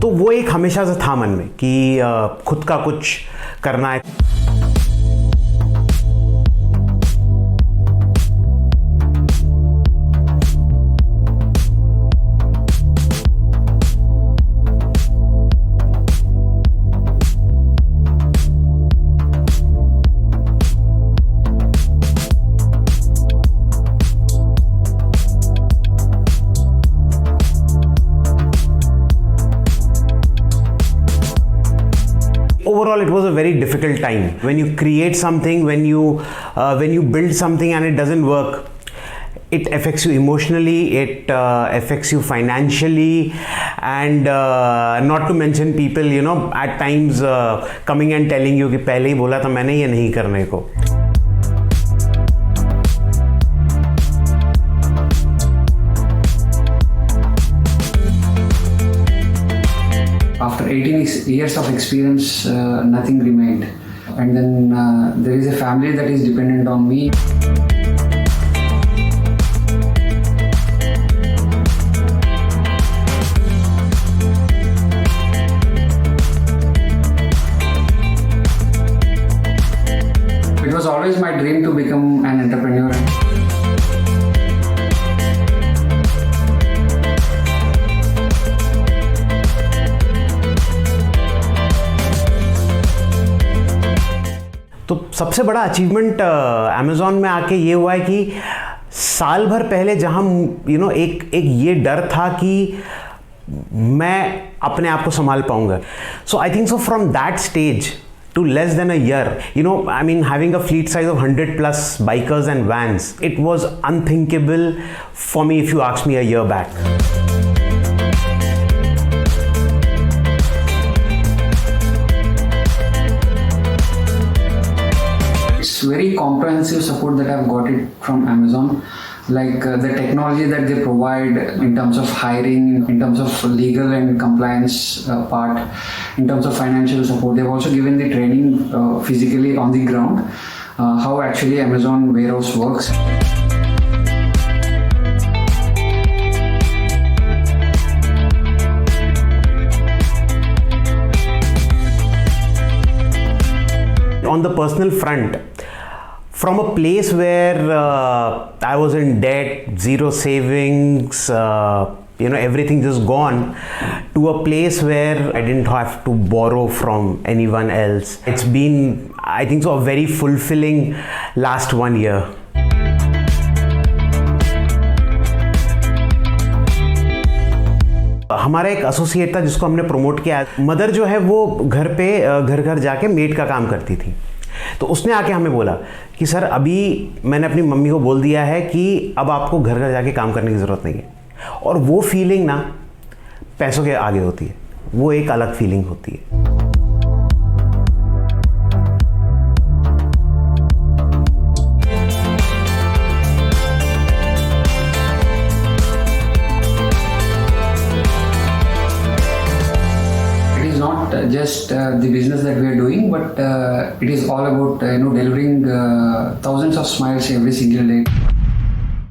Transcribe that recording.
तो वो एक हमेशा से था मन में कि खुद का कुछ करना है. Overall, it was a very difficult time. When you create something, when you build something and it doesn't work, it affects you emotionally, it affects you financially, and not to mention people, at times coming and telling you कि पहले ही बोला था मैंने ये नहीं करने को. After 18 years of experience, nothing remained. And then there is a family that is dependent on me. It was always my dream to become an entrepreneur. तो सबसे बड़ा अचीवमेंट अमेज़ॉन में आके ये हुआ है कि साल भर पहले जहाँ एक ये डर था कि मैं अपने आप को संभाल पाऊंगा. So I think so from that stage to less than a year, having a fleet size of 100+ bikers and vans, it was unthinkable for me if you asked me a year back. It's very comprehensive support that I've got it from Amazon. Like the technology that they provide in terms of hiring, in terms of legal and compliance part, in terms of financial support. They've also given the training physically on the ground, how actually Amazon warehouse works. On the personal front, from a place where I was in debt, zero savings, everything just gone, to a place where I didn't have to borrow from anyone else. It's been, I think so, a very fulfilling last 1 year. हमारा एक associate था जिसको हमने promote किया. Mother जो है वो घर जाके मेड का काम करती थी. तो उसने आके हमें बोला कि सर अभी मैंने अपनी मम्मी को बोल दिया है कि अब आपको घर जाके काम करने की ज़रूरत नहीं है. और वो फीलिंग ना पैसों के आगे होती है, वो एक अलग फीलिंग होती है. Just the business that we are doing, but it is all about delivering thousands of smiles every single day.